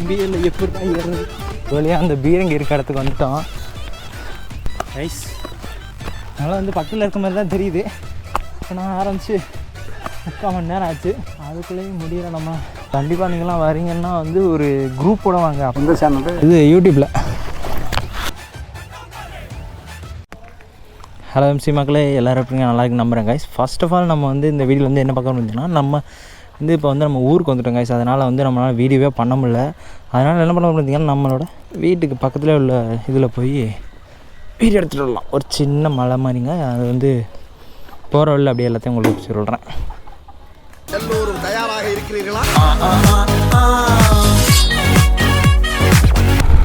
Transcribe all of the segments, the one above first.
முடியலை, எப்படி ஏறது வழியாக அந்த பீரங்கி இருக்க இடத்துக்கு வந்துட்டோம். ரைஸ் அதனால் வந்து பக்கத்தில் இருக்க மாதிரி தான் தெரியுது. இப்போ நான் ஆரம்பித்து 3/4 மணி நேரம் ஆச்சு, அதுக்குள்ளேயும் முடியலை. நம்ம கண்டிப்பாக நீங்களாம் வரீங்கன்னா வந்து ஒரு குரூப்போட வாங்க. இந்த சேனல் இது யூடியூப்பில். ஹலோ எம்சி மக்களே, எல்லோரும் எப்படிங்க நல்லா இருக்கு நம்புகிறேன் கைஸ். ஃபர்ஸ்ட் ஆஃப் ஆல் நம்ம வந்து இந்த வீடியோவில் வந்து என்ன பார்க்கணும் அப்படின்னா, நம்ம வந்து இப்போ வந்து நம்ம ஊருக்கு வந்துட்டோம் கைஸ். அதனால் வந்து நம்மளால் வீடியோவே பண்ண முடியல. அதனால் என்ன பண்ண பார்த்தீங்கன்னா, நம்மளோட வீட்டுக்கு பக்கத்தில் உள்ள இதில் போய் வீடியோ எடுத்துகிட்டு வரலாம். ஒரு சின்ன மலை மாதிரிங்க, அது வந்து போகிற வழியில் அப்படியே எல்லாத்தையும் உங்களுக்கு சொல்கிறேன். எல்லோரும் தயாராக இருக்கிறீர்களா?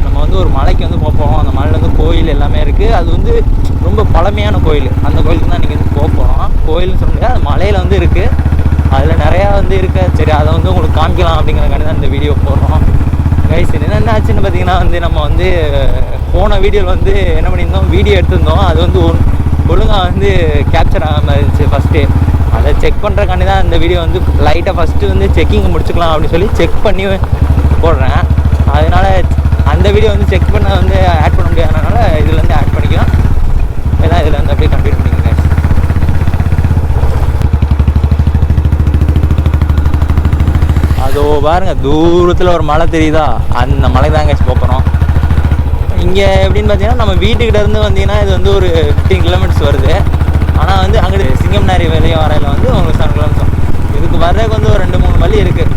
நம்ம வந்து ஒரு மலைக்கு வந்து போகிறோம். அந்த மலையில் வந்து கோயில் எல்லாமே இருக்குது. அது வந்து ரொம்ப பழமையான கோயில். அந்த கோயிலுக்கு தான் இன்றைக்கி வந்து போகிறோம். கோயில்னு சொல்ல முடியாது, அது மலையில் வந்து இருக்குது. அதில் நிறையா வந்து இருக்க. சரி, அதை வந்து உங்களுக்கு காமிக்கலாம் அப்படிங்கிறக்காண்டி தான் இந்த வீடியோ போடுறோம் கைஸ். என்ன ஆச்சுன்னு பார்த்தீங்கன்னா வந்து, நம்ம வந்து போன வீடியோவில் வந்து என்ன பண்ணியிருந்தோம், வீடியோ எடுத்திருந்தோம். அது வந்து ஒழுங்காக வந்து கேப்சர் ஆகாமல் இருந்துச்சு ஃபஸ்ட்டு. அதை செக் பண்ணுறக்காண்டி தான் இந்த வீடியோ வந்து லைட்டாக ஃபஸ்ட்டு வந்து செக்கிங் முடிச்சுக்கலாம் அப்படின்னு சொல்லி செக் பண்ணி போடுறேன். அதனால் அந்த வீடியோ வந்து செக் பண்ண வந்து ஆட் பண்ண முடியாதனால இதில் வந்து ஆட் பண்ணிக்கலாம். எல்லாம் இதில் வந்து அப்படியே கம்ப்ளீட் பண்ணிக்கோங்க. அதோ பாருங்கள், தூரத்தில் ஒரு மலை தெரியுதா, அந்த மலை தான் கேஸ் போகிறோம். இங்கே எப்படின்னு பார்த்தீங்கன்னா, நம்ம வீட்டுக்கிட்ட இருந்து வந்தீங்கன்னா இது வந்து ஒரு 15 கிலோமீட்டர்ஸ் வருது. ஆனால் வந்து அங்கிட்டு சிங்கம்னாரி வெளியே வரையில் வந்து உங்களுக்கு 7 கிலோமீட்டர். இதுக்கு வர்றதுக்கு வந்து ஒரு 2-3 வழி இருக்குது.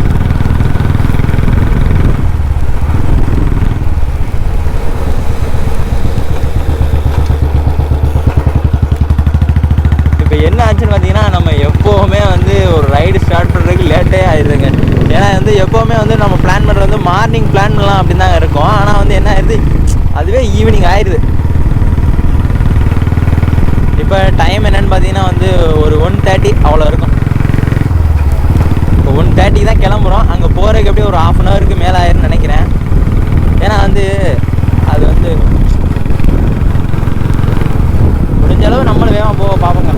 இப்போ என்ன ஆச்சுன்னு பார்த்தீங்கன்னா, நம்ம எப்போவுமே வந்து ஒரு ரைடு ஸ்டார்ட் பண்ணுறதுக்கு லேட்டே ஆயிடுதுங்க. ஏன்னா வந்து எப்போவுமே வந்து நம்ம பிளான் பண்ணுறது வந்து மார்னிங் பிளான் பண்ணலாம் அப்படின்னு தாங்க இருக்கும். ஆனால் வந்து என்ன ஆயிடுது, அதுவே ஈவினிங் ஆயிடுது. இப்போ டைம் என்னென்னு பார்த்தீங்கன்னா வந்து ஒரு 1:30 அவ்வளோ இருக்கும். இப்போ 1:30 தான் கிளம்புறோம். அங்கே போகிறதுக்கு எப்படியும் ஒரு 1/2 ஹவருக்கு மேலே ஆயிருன்னு நினைக்கிறேன். ஏன்னா வந்து அது வந்து முடிஞ்ச அளவு நம்மளும் வேகமாக போக பார்ப்போங்க.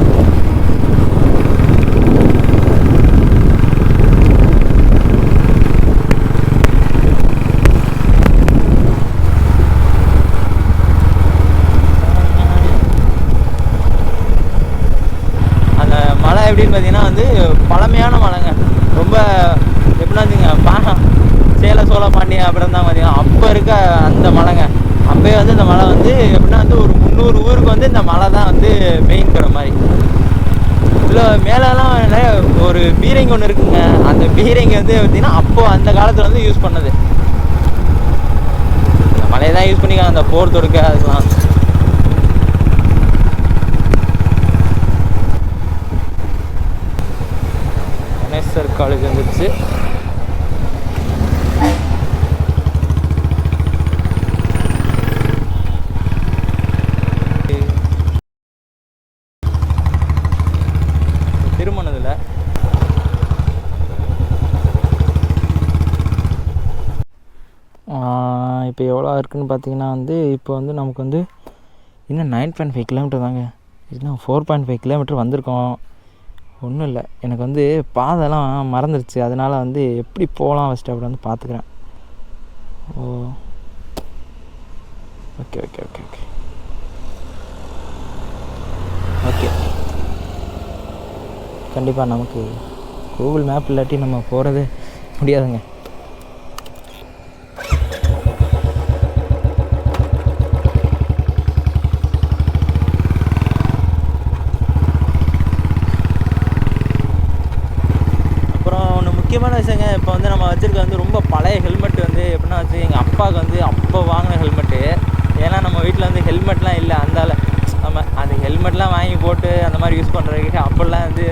எப்படின்னு பார்த்தீங்கன்னா வந்து பழமையான மலைங்க. ரொம்ப எப்படின்னா வச்சுங்க, சேல சோழ பாண்டியன் அப்புறம் தான் பார்த்தீங்கன்னா அப்போ இருக்க அந்த மலைங்க. அப்போயே வந்து இந்த மலை வந்து எப்படின்னா வந்து ஒரு 300 ஊருக்கு வந்து இந்த மலை தான் வந்து மெயின்கிற மாதிரி. இல்லை மேலெல்லாம் நிறைய ஒரு பீரங்கி ஒன்று இருக்குங்க. அந்த பீரங்கி வந்து பார்த்தீங்கன்னா அப்போது அந்த காலத்தில் வந்து யூஸ் பண்ணது. இந்த மலையை தான் யூஸ் பண்ணிக்கலாம் அந்த போர் தொடுக்க அதுக்கெலாம். காலேஜ் வந்துருச்சு. திருமணத்தில் இப்போ எவ்வளோ இருக்குதுன்னு பார்த்தீங்கன்னா வந்து, இப்போ வந்து நமக்கு வந்து இன்னும் 9.5 கிலோமீட்டர் தாங்க. இன்னும் 4.5 கிலோமீட்டர் வந்திருக்கோம். ஒன்றும் இல்லை, எனக்கு வந்து பாதைலாம் மறந்துடுச்சு. அதனால் வந்து எப்படி போகலாம் ஃபஸ்ட்டு அப்படி வந்து பார்த்துக்கிறேன். ஓ okay okay okay okay okay கண்டிப்பாக நமக்கு கூகுள் மேப் இல்லாட்டி நம்ம போகிறது முடியாதுங்க. முக்கியமான விஷயங்க, இப்போ வந்து நம்ம வச்சுருக்க வந்து ரொம்ப பழைய ஹெல்மெட் வந்து எப்படின்னா வச்சு எங்கள் அப்பாவுக்கு வந்து அப்போ வாங்கின ஹெல்மெட்டு. ஏன்னா நம்ம வீட்டில் வந்து ஹெல்மெட்லாம் இல்லை. அந்தால நம்ம அந்த ஹெல்மெட்லாம் வாங்கி போட்டு அந்த மாதிரி யூஸ் பண்ணுறதுக்கு அப்போல்லாம் வந்து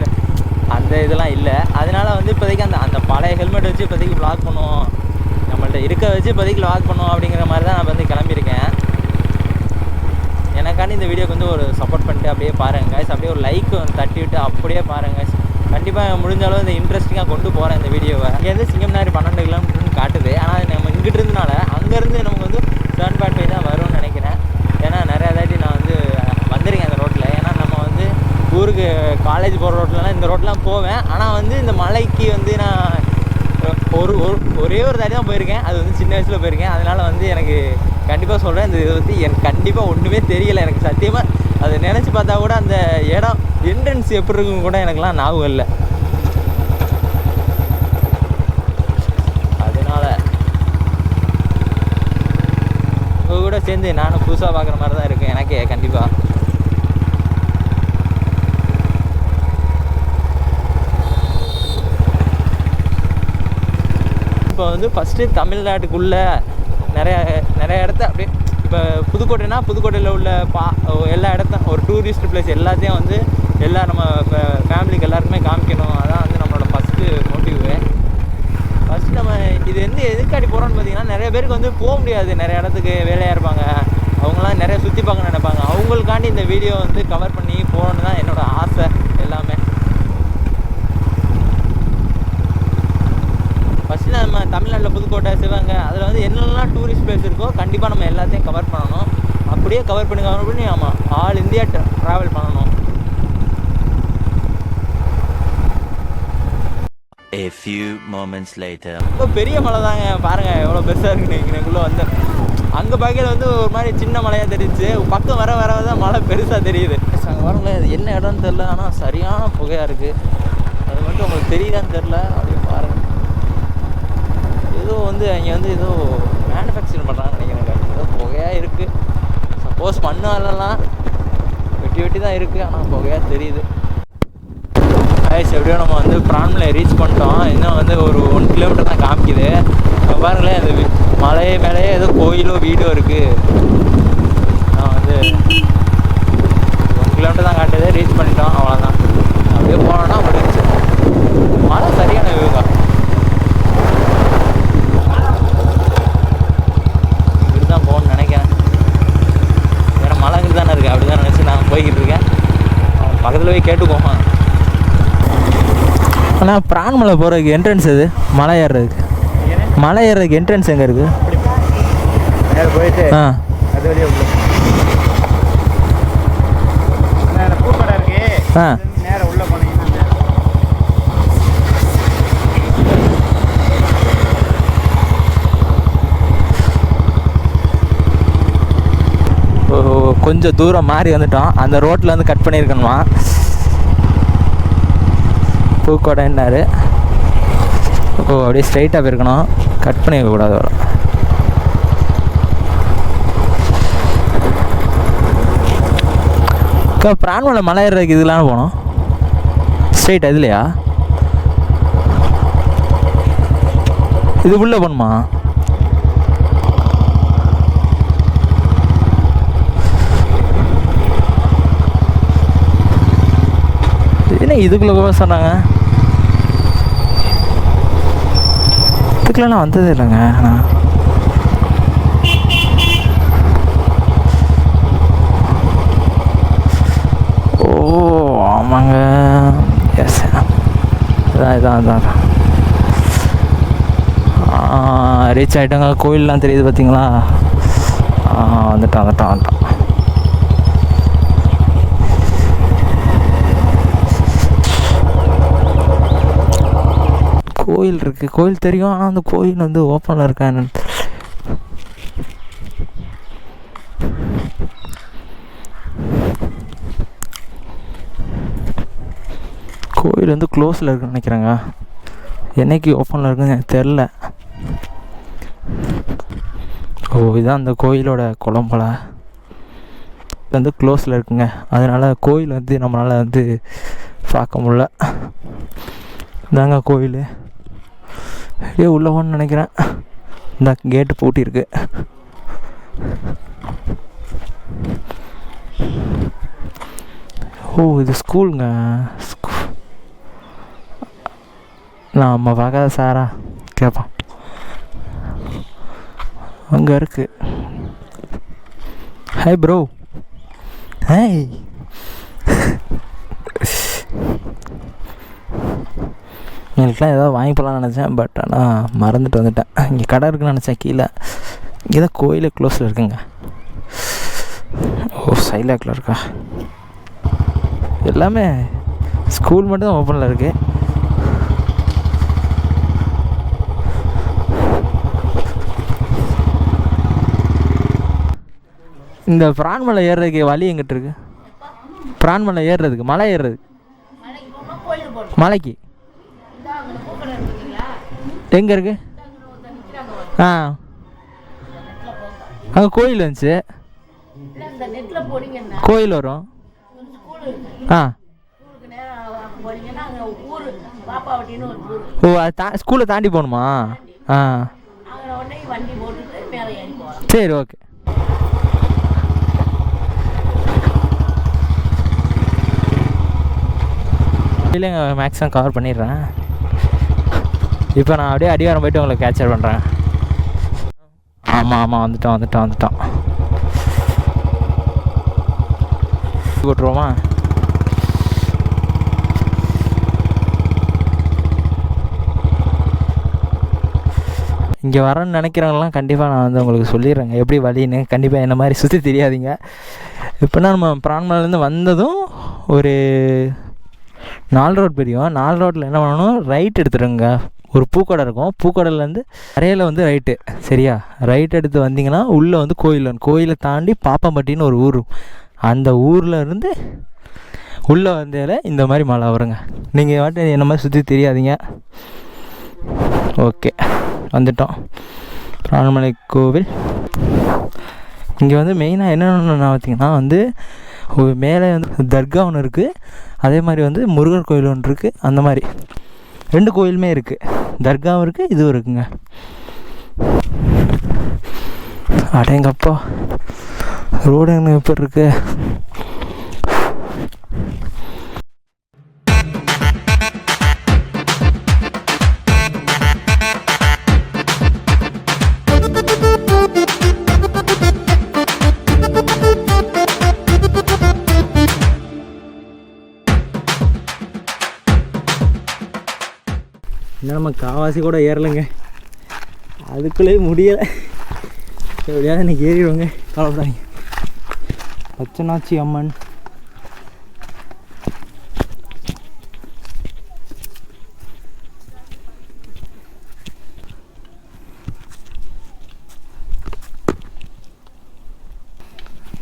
அந்த இதெல்லாம் இல்லை. அதனால் வந்து இப்போதைக்கு அந்த பழைய ஹெல்மெட் வச்சு இப்போதைக்கு வ்ளாக் பண்ணுவோம், நம்மள்ட்ட இருக்க வச்சு இப்போதைக்கு வ்ளாக் பண்ணுவோம் அப்படிங்கிற மாதிரி தான் நான் வந்து கிளம்பியிருக்கேன். எனக்காண்டி இந்த வீடியோக்கு வந்து ஒரு சப்போர்ட் பண்ணிட்டு அப்படியே பாருங்கள் கைஸ். அப்படியே ஒரு லைக் வந்து தட்டி விட்டு அப்படியே பாருங்கள். கண்டிப்பாக முடிஞ்ச அளவு இந்த இன்ட்ரெஸ்டிங்காக கொண்டு போகிறேன் இந்த வீடியோவை. இங்கேருந்து சிங்கம்னாரி 12 கிலோமீட்டர்னு காட்டுது. ஆனால் நம்ம இங்கிட்டு இருந்தனால அங்கேருந்து நமக்கு வந்து 7.5 தான் வரும்னு நினைக்கிறேன். ஏன்னா நிறையா தாட்டி நான் வந்து வந்துருக்கேன் அந்த ரோட்டில். ஏன்னா நம்ம வந்து ஊருக்கு காலேஜ் போகிற ரோட்லலாம் இந்த ரோட்லாம் போவேன். ஆனால் வந்து இந்த மலைக்கு வந்து நான் ஒரே ஒரு தாடி தான் போயிருக்கேன். அது வந்து சின்ன வயசில் போயிருக்கேன். அதனால் வந்து எனக்கு கண்டிப்பாக சொல்கிறேன், இந்த இதை பற்றி எனக்கு கண்டிப்பாக ஒன்றுமே தெரியலை. எனக்கு சத்தியமாக அதை நினச்சி பார்த்தா கூட அந்த இடம் என்ட்ரன்ஸ் எப்படி இருக்குன்னு கூட எனக்குலாம் ஞாபகம் இல்லை. அதனால் உங்கள் கூட சேர்ந்து நானும் புதுசாக பார்க்குற மாதிரி தான் இருக்கேன் எனக்கே கண்டிப்பாக. இப்போ வந்து ஃபஸ்ட்டு தமிழ்நாட்டுக்குள்ளே நிறைய இடத்த அப்படியே இப்போ புதுக்கோட்டைனா புதுக்கோட்டையில் உள்ள எல்லா இடத்தையும் ஒரு டூரிஸ்ட் பிளேஸ் எல்லாத்தையும் வந்து நம்ம ஃபேமிலிக்கு எல்லாருக்குமே காமிக்கணும். அதான் வந்து நம்மளோட ஃபஸ்ட்டு மோட்டிவு. ஃபஸ்ட்டு நம்ம இது வந்து எதுக்காடி போகிறோன்னு பார்த்தீங்கன்னா, நிறைய பேருக்கு வந்து போக முடியாது, நிறைய இடத்துக்கு வேலையாக இருப்பாங்க, அவங்களாம் நிறைய சுற்றி பார்க்க நினைப்பாங்க. அவங்களுக்காண்டி இந்த வீடியோ வந்து கவர் பண்ணி போகணுன்னு தான் என்னோடய ஆசை எல்லாமே. ஃபஸ்ட்டு நம்ம தமிழ்நாட்டில் புதுக்கோட்டை, சிவகங்கை அதில் வந்து என்னெல்லாம் டூரிஸ்ட் பிளேஸ் இருக்கோ கண்டிப்பாக நம்ம எல்லாத்தையும் கவர் பண்ணணும். அப்படியே கவர் பண்ணி ஆமாம் ஆல் இந்தியா ட்ராவல் பண்ணணும். A few moments later. ரொம்ப பெரிய மலை தாங்க, பாருங்கள் எவ்வளோ பெருசாக இருக்குன்னு. எனக்குள்ளே வந்து அங்கே பார்க்கல வந்து ஒரு மாதிரி சின்ன மலையாக தெரிஞ்சிச்சு, பக்கம் வர தான் மலை பெருசாக தெரியுது. அங்கே பாருங்களேன், இது என்ன இடம்னு தெரில, ஆனால் சரியான புகையாக இருக்குது. அது மட்டும் உங்களுக்கு தெரியுதான்னு தெரில, அப்படியே பாருங்கள். ஏதோ வந்து அங்கே வந்து ஏதோ மேனுஃபேக்சரிங் பண்ணுறாங்கன்னு நினைக்கிறேன். ஏதோ புகையாக இருக்குது. சப்போஸ் மண்ணாலலாம் வெட்டி தான் இருக்குது, ஆனால் புகையாக தெரியுது. ஆயிடுச்சு. எப்படியோ நம்ம வந்து பிரான்மலை ரீச் பண்ணிட்டோம். இன்னும் வந்து ஒரு 1 கிலோமீட்டர் தான் காமிக்குது. பாருங்களேன், அந்த மலை மேலேயே ஏதோ கோயிலோ வீடோ இருக்குது. நான் வந்து 1 கிலோமீட்டர் தான் காட்டுது, ரீச் பண்ணிட்டோம், அவ்வளோதான். அப்படியே போனோன்னா முடிஞ்சிச்சு. மலை சரியான வியூ தான். இப்படி தான் போகணும்னு நினைக்கிறேன். வேறு மலைகள் தானே இருக்குது, அப்படி தான் நினச்சி நான் போய்கிட்டு இருக்கேன். பக்கத்தில் போய் கேட்டுக்கோமா. ஆனால் பிரான்மலை போகிறதுக்கு என்ட்ரன்ஸ் எது? மலை ஏறுறதுக்கு என்ட்ரன்ஸ் எங்கே இருக்குது? போயிட்டு அது வழியாக உள்ள பூக்கடை இருக்கு. நேரம் உள்ள போனீங்கன்னா கொஞ்சம் தூரம் மாறி வந்துட்டோம். அந்த ரோட்டில் வந்து கட் பண்ணியிருக்கணுமா, பூக்கோடைன்னாரு. அப்படியே ஸ்ட்ரைட்டாக போயிருக்கணும், கட் பண்ணிக்கக்கூடாது. வரும் அக்கா, பிரான்மலை மலை ஏறுறதுக்கு இதெல்லாம் போனோம் ஸ்ட்ரைட்டாக இதுலையா? இது உள்ளே போகணுமா? என்ன இதுக்குள்ளே போக சொன்னாங்க? இதுக்குள்ள நான் வந்ததே இல்லைங்க. ஓ ஆமாங்க, எஸ், இதான் ரீச் ஆகிட்டாங்க. கோயிலெலாம் தெரியுது பார்த்தீங்களா? வந்துட்டான். கோயில் இருக்குது, கோயில் தெரியும், ஆனால் அந்த கோயில் வந்து ஓப்பனில் இருக்கா என்னன்னு. கோயில் வந்து க்ளோஸில் இருக்குன்னு நினைக்கிறேங்க. என்னைக்கு ஓப்பனில் இருக்குன்னு எனக்கு தெரில. இதுதான் அந்த கோயிலோட குளம்பல வந்து க்ளோஸில் இருக்குங்க. அதனால் கோயில் வந்து நம்மளால் வந்து பார்க்க முடில. இதாங்க கோயில். அப்படியே உள்ளே போகணுன்னு நினைக்கிறேன். இந்த கேட்டு பூட்டியிருக்கு. இது ஸ்கூலுங்க. நம்ம பார்க்காத சாரா கேட்பான். அங்கே இருக்கு. Hi bro. ஹாய். எனக்குலாம் ஏதாவது வாங்கி போகலான்னு நினச்சேன், பட் ஆனால் மறந்துட்டு வந்துட்டேன். இங்கே கடை இருக்குன்னு நினச்சேன் கீழே. இங்கே தான் கோயிலே க்ளோஸில் இருக்குங்க. சைலாக்கில் இருக்கா? எல்லாமே ஸ்கூல் மட்டும் தான் ஓப்பனில் இருக்குது. இந்த பிரான்மலை ஏறுறதுக்கு வழி எங்கிட்ட இருக்கு? பிரான்மலை ஏறுறதுக்கு, மலை ஏறுறதுக்கு, மலைக்கு எங்கே இருக்கு? ஆ அங்கே கோயில் வந்துச்சு, கோயில் வரும். ஆ ஓ, அது ஸ்கூலை தாண்டி போகணுமா? ஆ சரி, ஓகே. இல்லைங்க, மேக்ஸிமம் கவர் பண்ணிடுறேன். இப்போ நான் அப்படியே அடிவாரம் போய்ட்டு உங்களுக்கு கேப்சர் பண்ணுறேன். ஆமாம் வந்துட்டோம். போட்டுருவோமா? இங்கே வரேன்னு நினைக்கிறவங்களாம் கண்டிப்பாக நான் வந்து உங்களுக்கு சொல்லிடுறேங்க எப்படி வழின்னு. கண்டிப்பாக என்ன மாதிரி சுற்றி தெரியாதீங்க. இப்போனா நம்ம பிரான்மலையிலேருந்து வந்ததும் ஒரு 4 ரோட் பிரியும். 4 ரோட்டில் என்ன பண்ணணும், ரைட் எடுத்துடுங்க. ஒரு பூக்கடை இருக்கும், பூக்கடையிலேருந்து அறையில் வந்து ரைட்டு, சரியா? ரைட் எடுத்து வந்தீங்கன்னா உள்ளே வந்து கோயில் வரும். கோயிலை தாண்டி பாப்பம்பட்டின்னு ஒரு ஊர், அந்த ஊரில் இருந்து உள்ளே வந்ததில் இந்த மாதிரி மலை வருங்க. நீங்கள் வாட்டி என்ன மாதிரி சுற்றி தெரியாதீங்க. ஓகே, வந்துட்டோம். பிரான்மலை கோவில். இங்கே வந்து மெயினாக என்னென்னு பார்த்தீங்கன்னா வந்து மேலே வந்து தர்கா ஒன்று இருக்குது, அதே மாதிரி வந்து முருகர் கோயில் ஒன்று இருக்குது. அந்த மாதிரி 2 கோயிலுமே இருக்குது, தர்காவும் இருக்குது, இதுவும் இருக்குங்க. அடேங்கப்பா, ரோடு என்ன எப்படி இருக்கு? நம்ம காவாசி கூட ஏறலைங்க, அதுக்குள்ளேயே முடியலை. எப்படியாவது இன்னைக்கு ஏறிடுவோங்க, கவலைப்படாதீங்க. பச்சனாச்சி அம்மன்.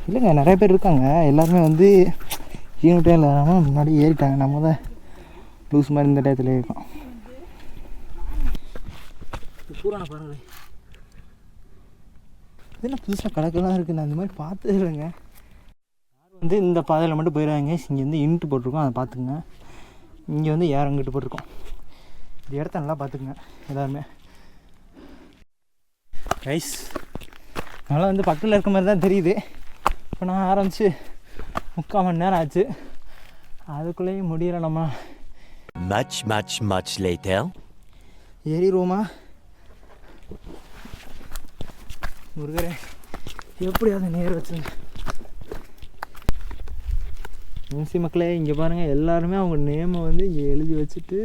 இல்லைங்க, நிறைய பேர் இருக்காங்க. எல்லாருமே வந்து ஈவினிங் இல்லாமல் முன்னாடி ஏறிட்டாங்க. நம்ம தான் லூஸ் மாதிரி இந்த டயத்தில் இருக்கோம். பூரான பாருங்களேன், இதெல்லாம் புதுசாக கலக்கெல்லாம் இருக்குது. நான் இந்த மாதிரி பார்த்தது இல்லைங்க. வந்து இந்த பாதையில் மட்டும் போயிடுவாங்க. இங்கே வந்து இன்ட்டு போட்டிருக்கோம், அதை பார்த்துக்குங்க. இங்கே வந்து யார் அங்கிட்டு போட்டிருக்கோம். இந்த இடத்த நல்லா பார்த்துக்குங்க எல்லாருமே. ரைஸ் நல்லா வந்து பக்கத்தில் இருக்க மாதிரி தான் தெரியுது. இப்போ நான் ஆரம்பித்து 3/4 மணி நேரம் ஆச்சு, அதுக்குள்ளேயும் முடியலை. நம்ம much later. ஏறிடுவோமா? முருகரே, எப்படியாவது நேர் வச்சுருங்க. முன்சி மக்களே, இங்கே பாருங்கள், எல்லாருமே அவங்க நேமை வந்து இங்கே எழுதி வச்சுட்டு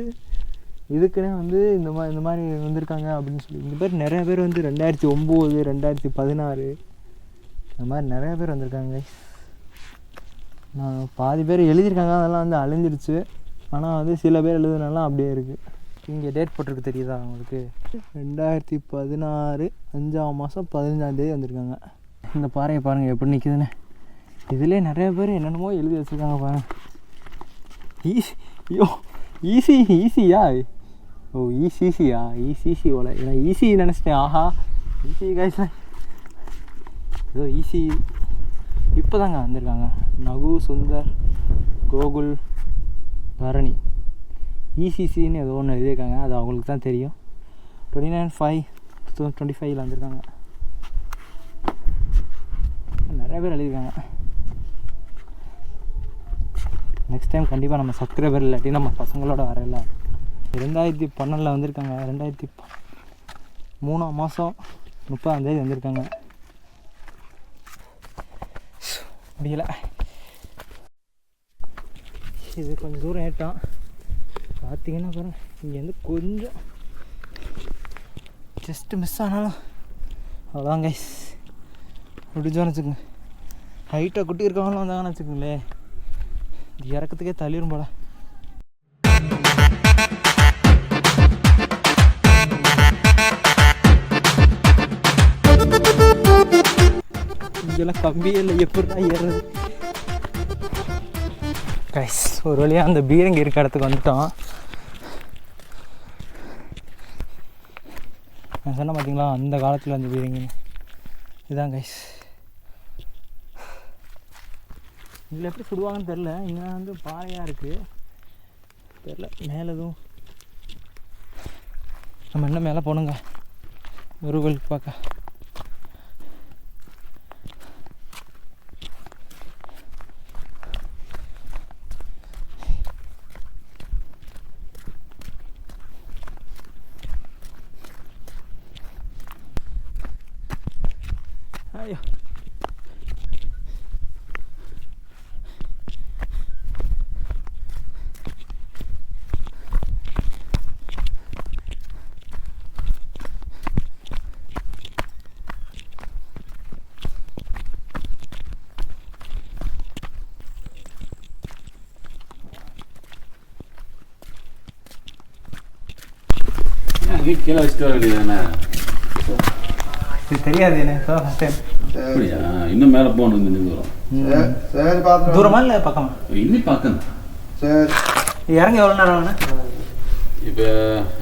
இதுக்குன்னே வந்து இந்த மாதிரி வந்திருக்காங்க அப்படின்னு சொல்லி. இந்த பேர் நிறைய பேர் வந்து 2009, 2016 இந்த மாதிரி நிறையா பேர் வந்திருக்காங்க. நான் பாதி பேர் எழுதியிருக்காங்க, அதெல்லாம் வந்து அழிஞ்சிருச்சு. ஆனால் வந்து சில பேர் எழுதுனாலாம் அப்படியே இருக்குது. இங்கே டேட் போட்டிருக்கு, தெரியுதா உங்களுக்கு? 2016 5ஆம் மாதம் 15ஆம் தேதி வந்திருக்காங்க. இந்த பாறையை பாருங்கள் எப்படி நிற்குதுன்னு. இதிலே நிறைய பேர் என்னென்னமோ எழுதி வச்சுருக்காங்க பாருங்கள். ஈஸியா? ஓ, ஈஸியா? ஓல நான் ஈஸி நினச்சிட்டேன். ஆஹா, ஈஸி காய்ச்சல். ஏதோ ஈஸி இப்போ தாங்க வந்திருக்காங்க. நகு, சுந்தர், கோகுல், பரணி, இசிசின்னு ஏதோ ஒன்று எழுதியிருக்காங்க. அது அவங்களுக்கு தான் தெரியும். 29/5/2025 வந்திருக்காங்க. நிறைய பேர் எழுதியிருக்காங்க. நெக்ஸ்ட் டைம் கண்டிப்பாக நம்ம சப்ஸ்கிரைபர் இல்லாட்டி நம்ம பசங்களோட வரையில 2012 வந்திருக்காங்க. 2003ஆம் மாதம் 30ஆம் தேதி வந்திருக்காங்க. முடியலை. இது கொஞ்சம் தூரம் ஏற்றம் பார்த்தீங்கன்னா பாருங்கள். இங்கேருந்து கொஞ்சம் ஜஸ்ட்டு மிஸ் ஆனாலும் அவ்வளோதான் கைஸ். முடிஞ்சோன்னு வச்சுக்கோங்க. ஹைட்டாக குட்டி இருக்கவங்களும் வந்தாங்கன்னு வச்சுக்கோங்களேன், இறக்கத்துக்கே தள்ளிடும் போல. இங்கெல்லாம் கம்பியே இல்லை, எப்படிடா ஏறுறது? கைஸ் ஒரு வழியாக அந்த பீரங்கி இருக்க இடத்துக்கு வந்துட்டோம். நான் சொன்ன பார்த்தீங்களா அந்த காலத்தில் அந்த பீரங்கி இதுதான் கைஸ். இதில் எப்படி சுடுவாங்கன்னு தெரில. இங்கே வந்து பாறையாக இருக்குது, தெரில மேலே எதுவும். நம்ம இன்னும் மேலே போகணுங்க முருகலுக்கு பார்க்க. ஐயோ கீழே வச்சுட்டு வர வேண்டியதானே? இது தெரியாது எனக்கு ஃபஸ்ட் டைம். அப்படியா? இன்னும் மேலே போகணும், இந்த தூரம். சரி பார்த்து தூரமா இல்லை பக்கமா? இன்னும் பார்க்கணும். சரி இறங்க எவ்வளோ நேரம் ஆகுண்ணா? இப்போ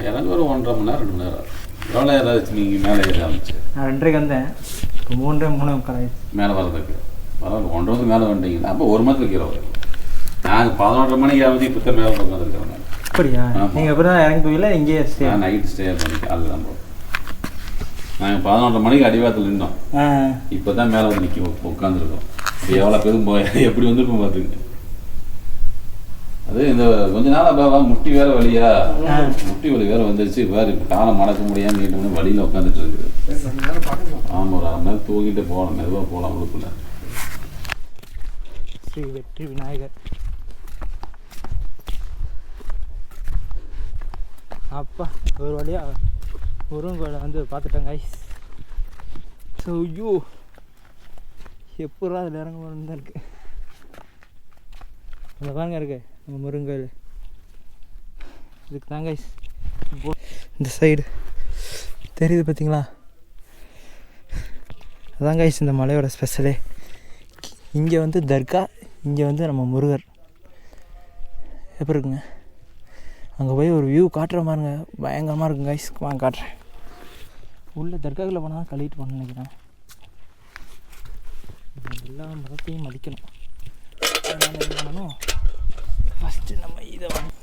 இறங்க ஒரு 1.5 மணி நேரம் 2 மணி நேரம். எவ்வளோ ஏதாச்சும் நீங்கள் மேலே ஏற ஆரம்பிச்சு? நான் 2:30 வந்தேன், இப்போ 3:45 ஆயிடுச்சு மேலே வரதுக்கு பரவாயில்ல. 1:30 மேலே வந்துட்டீங்கன்னா அப்போ 1 மணி கீழே வரும். நாங்கள் 11:30 மணிக்கு ஆகுது, இப்போ தான் மேலே உட்காந்துருக்கிறோம். அப்படியா? நீங்கள் எப்படி தான் இறங்கி போயில இங்கேயே ஸ்டே? நான் நைட்டு ஸ்டே பண்ணி காலையில் தான் போகிறோம். நாங்கள் 11:30 மணிக்கு அடிவாரத்தில் நின்றோம், இப்போ தான் மேலே வந்து உட்காந்துருக்கோம். இப்போ எவ்வளோ பேரும் எப்படி வந்துருப்போம் பார்த்துங்க. அது இந்த கொஞ்ச நாளாக முட்டி வேற வழியா, முட்டி வலி வேற வந்துருச்சு. வேறு இப்போ காலம் மடக்க முடியாமல் நீட்டு வழியில் உட்காந்துட்டு இருக்குது. ஆமாம், ஒரு 1/2 மணி நேரம் தூக்கிட்டு போகலாம், மெதுவாக போகலாம் உங்களுக்குள்ள. ஸ்ரீ வெற்றி விநாயகர். அப்பா ஒரு வழியாக முருகன் கோயிலை வந்து பார்த்துட்டேன் கைஸ். ஸோ ஐயோ எப்படா அதில் இறங்க போகணுன்னு தான் இருக்குது. அந்த பாருங்க இருக்கு நம்ம முருகன் கோயில். இதுக்கு தான் கைஸ் இந்த சைடு தெரியுது பார்த்தீங்களா? அதான் கைஸ் இந்த மலையோட ஸ்பெஷலே. இங்கே வந்து தர்கா, இங்கே வந்து நம்ம முருகர். எப்படி இருக்குங்க? அங்கே போய் ஒரு வியூ காட்டுற மாதிரிங்க, பயங்கரமாக இருக்குங்க கைஸ். வாங்க காட்டுறேன். உள்ளே தர்காவில் போனால் தான் கழுவிட்டு போகணும்னு நினைக்கிறேன். எல்லா மதத்தையும் மதிக்கணும். அதனால் என்ன பண்ணணும், ஃபஸ்ட்டு நம்ம இதை வந்து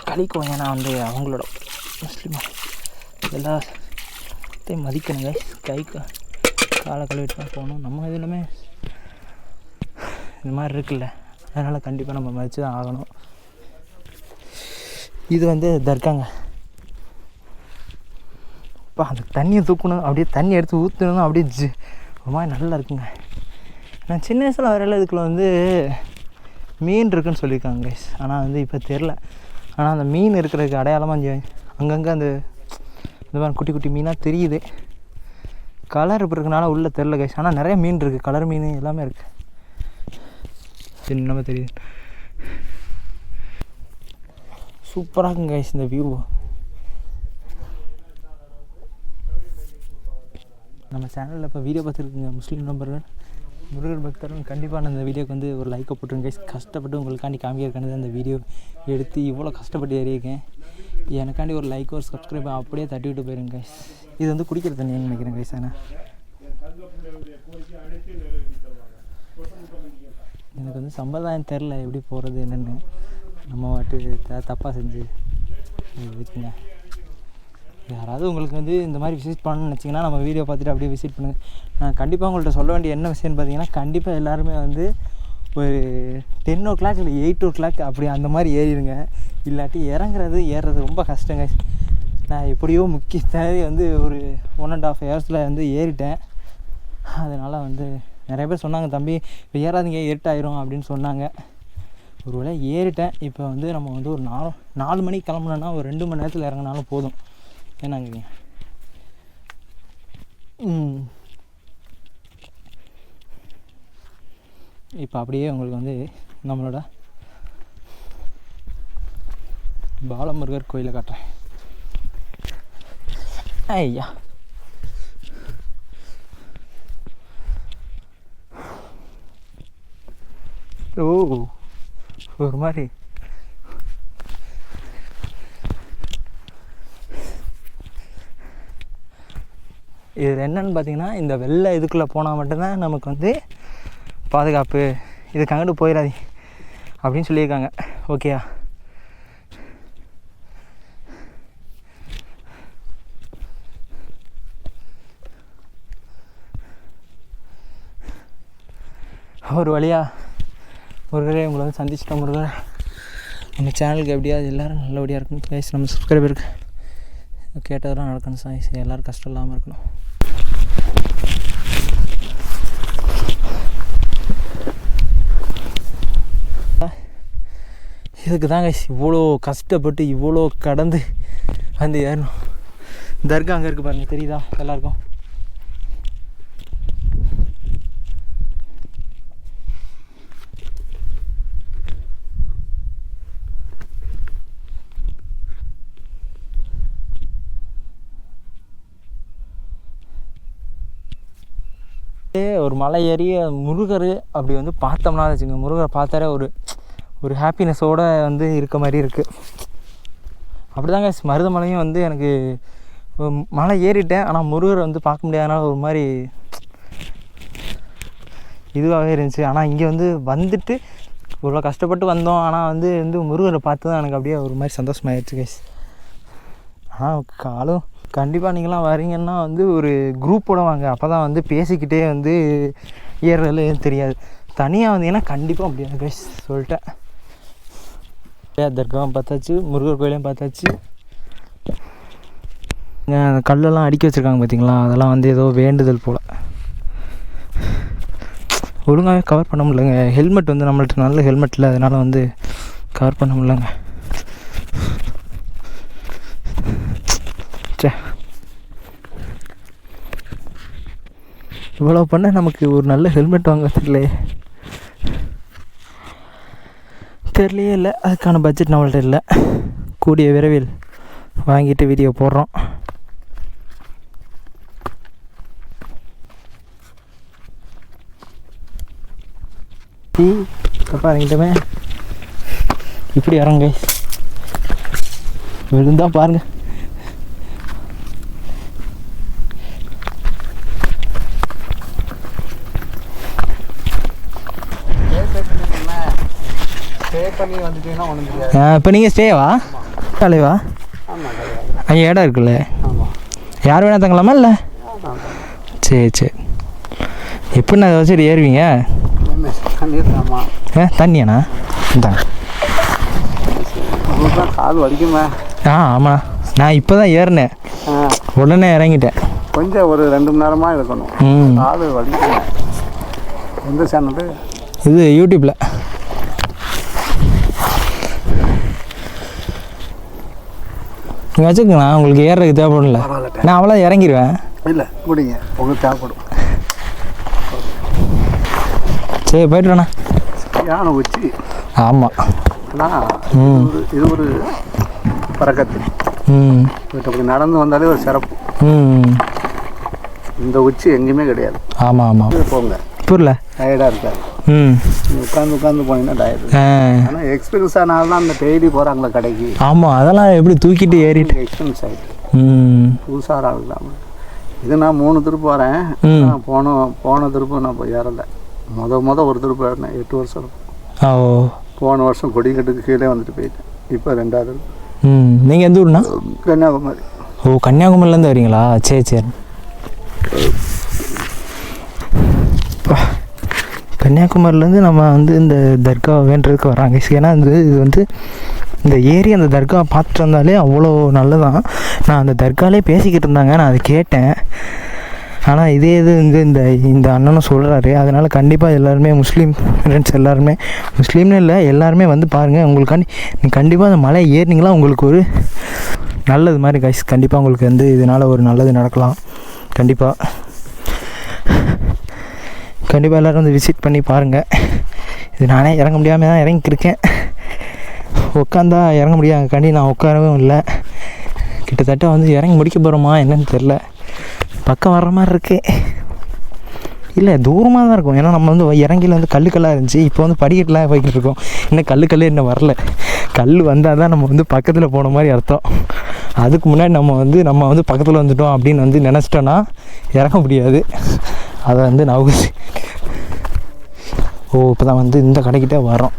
கழிக்குவோம். ஏன்னா வந்து அவங்களோட முஸ்லீம் எல்லாத்தையும் மதிக்கணுங்க. கைக்கு காலை கழுவிட்டு தான் போகணும். நம்ம இதுலையுமே இந்த மாதிரி இருக்குல்ல, அதனால் கண்டிப்பாக நம்ம மதித்து தான் ஆகணும். இது வந்து தர்காங்க. அப்பா அந்த தண்ணியை தூக்கணும், அப்படியே தண்ணி எடுத்து ஊற்றணும், அப்படியே ஒரு மாதிரி நல்லா இருக்குங்க. நான் சின்ன வயசில் வரையில இதுக்குள்ள வந்து மீன் இருக்குதுன்னு சொல்லியிருக்காங்க கைஸ். ஆனால் வந்து இப்போ தெரில. ஆனால் அந்த மீன் இருக்கிறதுக்கு அடையாளமாக அங்கங்கே அந்த இந்த மாதிரி குட்டி குட்டி மீனாக தெரியுது. கலர் இப்போ இருக்கனால உள்ளே தெரில கைஸ். ஆனால் நிறைய மீன் இருக்குது, கலர் மீன் எல்லாமே இருக்குது. என்னமா தெரியுது, சூப்பராக இருக்குங்க கைஸ் இந்த வியூ. நம்ம சேனலில் இப்போ வீடியோ பார்த்துருக்குங்க முஸ்லீம் நம்பர்கள் முருகர் பக்தர்கள். கண்டிப்பாக நான் இந்த வீடியோக்கு வந்து ஒரு லைக்கை போட்டுருங்க கைஸ். கஷ்டப்பட்டு உங்களுக்காண்டி காமிக்கிறக்காண்டி அந்த வீடியோ எடுத்து இவ்வளோ கஷ்டப்பட்டு ஏறியிருக்கேன். எனக்காண்டி ஒரு லைக் ஒரு சப்ஸ்கிரைப் அப்படியே தட்டி விட்டு போயிருங்க கைஸ். இது வந்து குடிக்கிற தண்ணின்னு நினைக்கிறேன் கைஸ். ஆனால் எனக்கு வந்து சம்பிரதாயம் தெரில எப்படி போகிறது என்னென்னு. நம்ம வாட்டு தப்பாக செஞ்சு இருக்குங்க. யாராவது உங்களுக்கு வந்து இந்த மாதிரி விசிட் பண்ணணும்னு நினச்சிங்கன்னா நம்ம வீடியோ பார்த்துட்டு அப்படியே விசிட் பண்ணுங்கள். நான் கண்டிப்பாக உங்கள்கிட்ட சொல்ல வேண்டிய என்ன விஷயம்னு பார்த்தீங்கன்னா, கண்டிப்பாக எல்லாருமே வந்து ஒரு 10 o'clock இல்லை 8 o'clock அப்படி அந்த மாதிரி ஏறிடுங்க. இல்லாட்டி ஏறுறது ரொம்ப கஷ்டங்க. நான் எப்படியோ தேவை வந்து ஒரு 1.5 hours வந்து ஏறிட்டேன். அதனால் வந்து நிறைய பேர் சொன்னாங்க, தம்பி இப்போ ஏறாதீங்க இருட்டாயிரும் அப்படின்னு சொன்னாங்க. ஒரு வேளை ஏறிட்டேன். இப்போ வந்து நம்ம வந்து ஒரு 4 மணிக்கு கிளம்புனோன்னா ஒரு 2 மணி நேரத்தில் இறங்கினாலும் போதும். ஏன்னாங்க இப்போ அப்படியே உங்களுக்கு வந்து நம்மளோட பாலமுருகர் கோயிலை காட்டுறேன். ஐயா ஓ ஒரு மாதிரி இது என்னன்னு பார்த்தீங்கன்னா, இந்த வெள்ளை இதுக்குள்ளே போனால் மட்டும்தான் நமக்கு வந்து பாதுகாப்பு, இதுக்கு அங்கிட்டு போயிடாதீங்க அப்படின்னு சொல்லியிருக்காங்க. ஓகேயா? ஒரு வழியாக முருகரே உங்களை வந்து சந்திச்சிட்டோம். முருகர் நம்ம சேனலுக்கு எப்படியாவது எல்லோரும் நல்லபடியாக இருக்கணும் கைஸ். நம்ம சப்ஸ்கிரைபருக்கு கேட்டதெல்லாம் நடக்கணும் சாய்ஸ், எல்லோரும் கஷ்டம் இல்லாமல் இருக்கணும். இதுக்கு தான் கைஸ் இவ்வளோ கஷ்டப்பட்டு இவ்வளோ கடந்து வந்து ஏறணும். தர்கா அங்கே இருக்குது பாருங்கள், தெரியுதா எல்லாருக்கும்? ஒரு மலை ஏறி முருகர் அப்படி வந்து பார்த்தோம்னா வச்சுங்க, முருகரை பார்த்தாலே ஒரு ஹாப்பினஸோடு வந்து இருக்க மாதிரி இருக்குது. அப்படி தாங்க மருதமலையும் வந்து எனக்கு மலை ஏறிட்டேன், ஆனால் முருகரை வந்து பார்க்க முடியாதனால ஒரு மாதிரி இதுவாகவே இருந்துச்சு. ஆனால் இங்கே வந்து வந்துட்டு இவ்வளோ கஷ்டப்பட்டு வந்தோம், ஆனால் வந்து முருகரை பார்த்து தான் எனக்கு அப்படியே ஒரு மாதிரி சந்தோஷமாயிடுச்சு கைஸ். ஆனால் காலும் கண்டிப்பாக நீங்களாம் வரீங்கன்னா வந்து ஒரு குரூப்போடு வாங்க, அப்போ தான் வந்து பேசிக்கிட்டே வந்து ஏறுறதுல எதுவும் தெரியாது. தனியாக வந்தீங்கன்னா கண்டிப்பாக முடியாது கைஸ், சொல்லிட்டேன். தர்காவும் பார்த்தாச்சு, முருகர் கோயிலையும் பார்த்தாச்சு. அந்த கல்லெல்லாம் அடுக்கி வச்சுருக்காங்க பார்த்தீங்களா, அதெல்லாம் வந்து ஏதோ வேண்டுதல் போல். ஒழுங்காகவே கவர் பண்ண முடியலங்க. ஹெல்மெட் வந்து நம்மள்ட்ட நல்ல ஹெல்மெட் இல்லை, அதனால் வந்து கவர் பண்ண முடியலங்க. இவ்வளோ பண்ண நமக்கு ஒரு நல்ல ஹெல்மெட் வாங்க தெரியலையே இல்லை. அதுக்கான பட்ஜெட் நம்மள்ட்ட இல்லை. கூடிய விரைவில் வாங்கிட்டு வீடியோ போடுறோம். தப்பா இறங்கிட்டோமே, இப்படி இறங்க விழுந்தா பாருங்க. இப்போ நீங்கள் ஸ்டேவா காலைவா? அங்கே இடம் இருக்குல்ல, யார் வேணா தங்கலாமா இல்லை? சரி எப்படிண்ணா அதை வச்சுட்டு ஏறுவீங்க? தண்ணியாண்ணா இந்தாங்க. கால் வலிக்குமா? ஆமாண்ணா, நான் இப்போ தான் ஏறினேன், உடனே இறங்கிட்டேன். கொஞ்சம் ஒரு 2 மணி நேரமாக இருக்கணும். கால் வலிக்குமா? எந்த சேனல் இது? யூடியூப்பில். நீங்கள் வச்சுக்கோங்கண்ணா, உங்களுக்கு ஏறுறதுக்கு தேவைப்படல, நான் அவ்வளோ இறங்கிடுவேன். இல்லை குடிங்க, உங்களுக்கு தேவைப்படும். சரி போய்ட்டுண்ணா. யானை உச்சி. ஆமாம், இது ஒரு பறக்கத்து. அப்படி நடந்து வந்தாலே ஒரு சிறப்பு. இந்த உச்சி எங்கேயுமே கிடையாது. ஆமாம் போங்க, புரியல, டயர்டாக இருக்காது. உட்காந்து போனீங்கன்னா டயர்டு. ஆனால் எக்ஸ்பீரியன்ஸ் ஆனாலும் அந்த டெய்லி போகிறாங்களா கடைக்கு. ஆமாம், அதெல்லாம் எப்படி தூக்கிட்டு ஏறிட்டு எக்ஸ்பீரியன்ஸ் ஆகிட்டு புதுசாக ஆகலாம். இது நான் 3 திருப்பு வரேன். நான் போன திருப்பு நான் போய் ஏறலை. மொதல் ஒரு திருப்பு ஏறினேன் 8 வருஷம் இருக்கும். போன வருஷம் கொடிக்கட்டுக்கு கீழே வந்துட்டு போயிட்டேன். இப்போ 2வது. நீங்கள் எந்த ஊர்னா? கன்னியாகுமரி. ஓ, கன்னியாகுமரியிலேருந்து வரீங்களா? சரி கன்னியாகுமரியிலேருந்து நம்ம வந்து இந்த தர்கா வேண்டுறதுக்கு வராங்க. ஏன்னா இது வந்து இந்த ஏரி அந்த தர்கா பார்த்துட்டு வந்தாலே அவ்வளோ நல்லதான். நான் அந்த தர்காலே பேசிக்கிட்டு இருந்தாங்க, நான் அதை கேட்டேன். ஆனால் இதே இது இந்த அண்ணனும் சொல்கிறாரு. அதனால் கண்டிப்பாக எல்லாருமே முஸ்லீம் ஃப்ரெண்ட்ஸ் எல்லாருமே, முஸ்லீம்னு இல்லை எல்லாருமே வந்து பாருங்கள். உங்களுக்காண்டி நீங்கள் கண்டிப்பாக அந்த மலை ஏறினீங்களா உங்களுக்கு ஒரு நல்லது மாதிரி கைஸ். கண்டிப்பாக உங்களுக்கு வந்து இதனால் ஒரு நல்லது நடக்கலாம். கண்டிப்பாக எல்லோரும் வந்து விசிட் பண்ணி பாருங்கள். இது நானே இறங்க முடியாமல் தான் இறங்கியிருக்கேன். உட்காந்தா இறங்க முடியாதுக்காண்டி நான் உட்காரவும் இல்லை. கிட்டத்தட்ட வந்து இறங்கி முடிக்க போகிறோமா என்னன்னு தெரில. பக்கம் வர்ற மாதிரி இருக்கு. இல்லை தூரமாக தான் இருக்கும். ஏன்னா நம்ம வந்து இறங்கியில் வந்து கல்லுக்கெல்லாம் இருந்துச்சு. இப்போ வந்து படிக்கட்டுலாம் போய்கிட்டு இருக்கோம். இன்னும் கல்லுக்கல்லே இன்னும் வரல. கல் வந்தால் தான் நம்ம வந்து பக்கத்தில் போன மாதிரி அர்த்தம். அதுக்கு முன்னாடி நம்ம வந்து பக்கத்தில் வந்துட்டோம் அப்படின்னு வந்து நினச்சிட்டோன்னா இறங்க முடியாது. அதை வந்து நான் இப்போ தான் வந்து இந்த கடைக்கிட்டே வரோம்.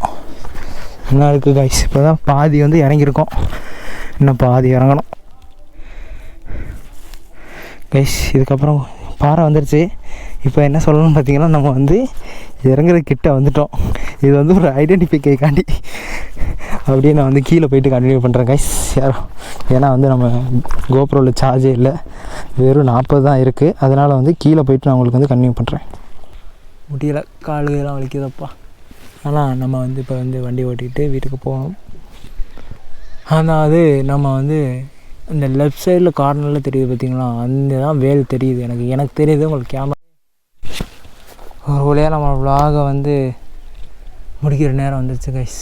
என்ன இருக்குது கைஸ், இப்போ தான் பாதி வந்து இறங்கியிருக்கோம். இன்னும் பாதி இறங்கணும் கைஸ். இதுக்கப்புறம் பாறை வந்துருச்சு. இப்போ என்ன சொல்லணும்னு பார்த்தீங்கன்னா, நம்ம வந்து இறங்குற கிட்ட வந்துட்டோம். இது வந்து ஒரு ஐடென்டிஃபிகேக்காண்டி அப்படியே நான் வந்து கீழே போயிட்டு கண்டினியூ பண்ணுறேன் கைஸ். ஏன்னா வந்து நம்ம கோப்ரோவில் சார்ஜே இல்லை, வெறும் 40 தான் இருக்குது. அதனால் வந்து கீழே போயிட்டு நான் உங்களுக்கு வந்து கண்டினியூ பண்ணுறேன். முடியல, காலுலாம் வலிக்குதப்பா. ஆனால் நம்ம வந்து இப்போ வந்து வண்டி ஓட்டிகிட்டு வீட்டுக்கு போகணும். ஆனால் அது நம்ம வந்து இந்த லெஃப்ட் சைடில் கார்னரில் தெரியுது பார்த்தீங்களா, அந்த தான் வேல் தெரியுது. எனக்கு தெரியுது, உங்களுக்கு கேமரா ஒரு வழியாக நம்ம விலாகை வந்து முடிக்கிற நேரம் வந்துருச்சு கைஸ்.